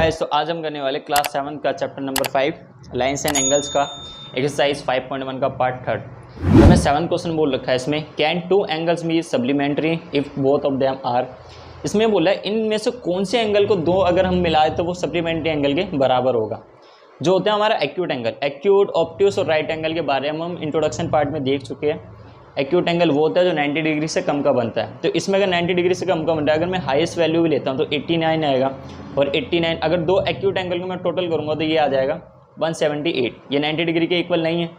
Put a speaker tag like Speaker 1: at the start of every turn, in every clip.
Speaker 1: Guys, तो आज हम करने वाले क्लास 7 का chapter number 5 lines and angles का एक्सरसाइज 5.1 का पार्ट 3। तो हमें 7 क्वेश्चन बोल रखा है इसमें, can two angles be supplementary if both of them are. इसमें बोला है इनमें से कौन से एंगल को दो अगर हम मिलाएं तो वो सप्लीमेंट्री एंगल के बराबर होगा। जो होता है हमारा एक्यूट एंगल, एक्यूट, ऑब्ट्यूस और राइट एंगल के बारे में हम इंट्रोडक्शन पार्ट में देख चुके हैं। एक्यूट एंगल वो होता है जो 90 डिग्री से कम का बनता है। तो इसमें अगर 90 डिग्री से कम का बनता है, अगर मैं हाईएस्ट वैल्यू भी लेता हूँ तो 89 आएगा, और 89 अगर दो एक्यूट एंगल को मैं टोटल करूँगा तो ये आ जाएगा 178। ये 90 डिग्री के इक्वल नहीं है।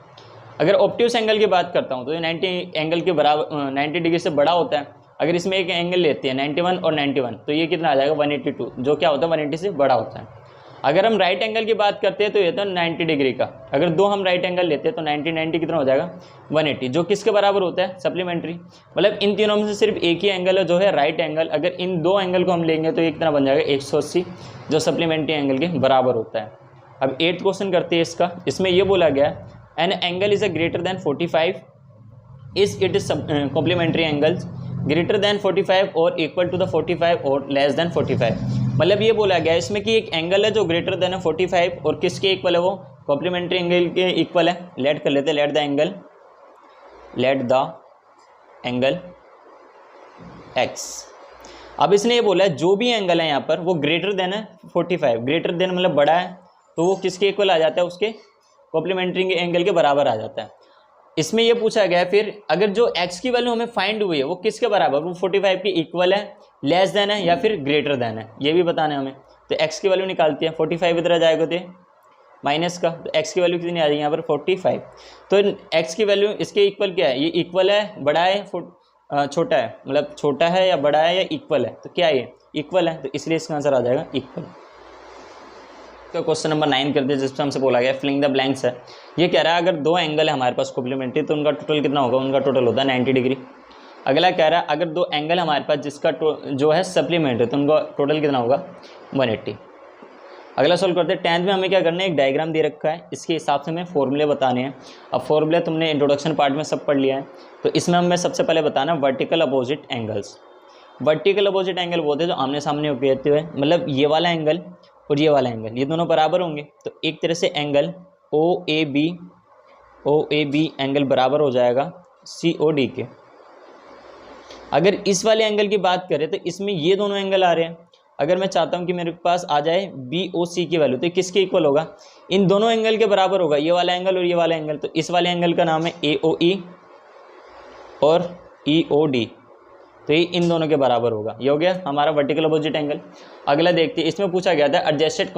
Speaker 1: अगर ऑब्ट्यूस एंगल की बात करता हूँ तो ये 90 एंगल के बराबर 90 डिग्री से बड़ा होता है। अगर इसमें एक एंगल लेते हैं 91 और 91 तो ये कितना आ जाएगा 182, जो क्या होता है 180 से बड़ा होता है। अगर हम राइट एंगल की बात करते हैं तो ये तो 90 डिग्री का, अगर दो हम राइट एंगल लेते हैं तो 90 कितना हो जाएगा 180, जो किसके बराबर होता है सप्लीमेंट्री। मतलब इन तीनों में से सिर्फ एक ही एंगल है जो है राइट एंगल। अगर इन दो एंगल को हम लेंगे तो ये कितना बन जाएगा 180, जो सप्लीमेंट्री एंगल के बराबर होता है। अब 8th क्वेश्चन करते हैं इसका। इसमें यह बोला गया है an angle is a greater than 45 is it is complementary angles greater than 45 और इक्वल टू द 45 और लेस देन 45। मतलब ये बोला गया है इसमें कि एक एंगल है जो ग्रेटर देन है 45 और किसके इक्वल है, वो कॉम्प्लीमेंट्री एंगल के इक्वल है। लेट कर लेते हैं, लेट द एंगल एक्स। अब इसने ये बोला है जो भी एंगल है यहाँ पर वो ग्रेटर देन है 45, ग्रेटर देन मतलब बड़ा है, तो वो किसके इक्वल आ जाता है, उसके कॉम्प्लीमेंट्री एंगल के बराबर आ जाता है। इसमें ये पूछा गया है फिर अगर जो x की वैल्यू हमें फाइंड हुई है वो किसके बराबर, वो 45 के इक्वल है, लेस देन है या फिर ग्रेटर देन है, ये भी बताना है हमें। तो x की वैल्यू निकालती है, 45 इधर आ जाएगा तो माइनस का, तो x की वैल्यू कितनी आ जाएगी यहाँ पर 45। तो x की वैल्यू इसके इक्वल क्या है, ये इक्वल है, बड़ा है, छोटा है, मतलब छोटा है या बड़ा है या इक्वल है, तो क्या है ये इक्वल है, तो इसलिए इसका आंसर आ जाएगा इक्वल। तो क्वेश्चन नंबर 9 कर दिया जिसमें हमसे बोला गया फिलिंग द ब्लैंक्स है। ये कह रहा है अगर दो एंगल है हमारे पास कॉम्प्लीमेंट्री तो उनका टोटल कितना होगा, उनका टोटल होता है 90 डिग्री। अगला कह रहा है अगर दो एंगल हमारे पास जिसका जो है सप्लीमेंट्री तो उनका टोटल कितना होगा 180। अगला सॉल्व करते हैं। 10th में हमें क्या करना है, एक डायग्राम दे रखा है, इसके हिसाब से हमें फॉर्मूले बताने हैं। अब फॉर्मूले तुमने इंट्रोडक्शन पार्ट में सब पढ़ लिया है, तो इसमें हमें सबसे पहले बताना vertical opposite angles. Vertical opposite angle वो थे जो आमने सामने होते हुए, मतलब ये वाला एंगल और ये वाला एंगल ये दोनों बराबर होंगे। तो एक तरह से angle O A B angle बराबर हो जाएगा COD के। अगर इस वाले एंगल की बात करें तो इसमें ये दोनों एंगल आ रहे हैं। अगर मैं चाहता हूं कि मेरे पास आ जाए BOC की वैल्यू तो किसके इक्वल होगा, इन दोनों एंगल के बराबर होगा, ये वाला एंगल और ये वाला एंगल। तो इस वाले एंगल का नाम है AOE और EOD, तो ये इन दोनों के बराबर होगा। ये हो गया हमारा वर्टिकल अपोजिट एंगल। अगला देखते हैं, इसमें पूछा गया था एडजेसेंट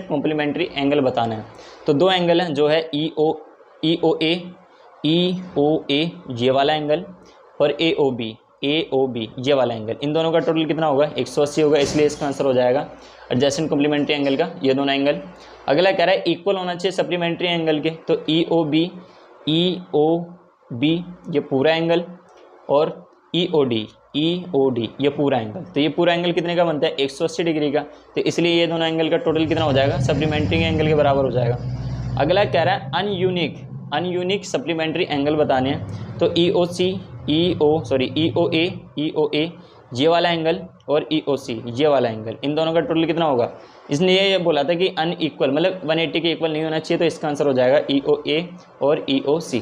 Speaker 1: कॉम्प्लीमेंट्री एंगल बताना है। तो दो एंगल हैं जो है EOA ये वाला एंगल और AOB ये वाला एंगल। इन दोनों का टोटल कितना होगा 180 होगा, इसलिए इसका आंसर हो जाएगा एडजेसेंट कॉम्प्लीमेंट्री एंगल का ये दोनों एंगल। अगला कह रहा है इक्वल होना चाहिए सप्लीमेंट्री एंगल के, तो EOB ये पूरा एंगल और EOD ये पूरा एंगल। तो ये पूरा एंगल कितने का बनता है 180 डिग्री का, तो इसलिए ये दोनों एंगल का टोटल कितना हो जाएगा सप्लीमेंट्री एंगल के बराबर हो जाएगा। अगला कह रहा है अनयूनिक सप्लीमेंट्री एंगल बताने हैं। तो EOA ये वाला एंगल और EOC ये वाला एंगल, इन दोनों का टोटल कितना होगा। इसने ये बोला था कि अनइक्वल मतलब 180 के इक्वल नहीं होना चाहिए, तो इसका आंसर हो जाएगा EOA और EOC।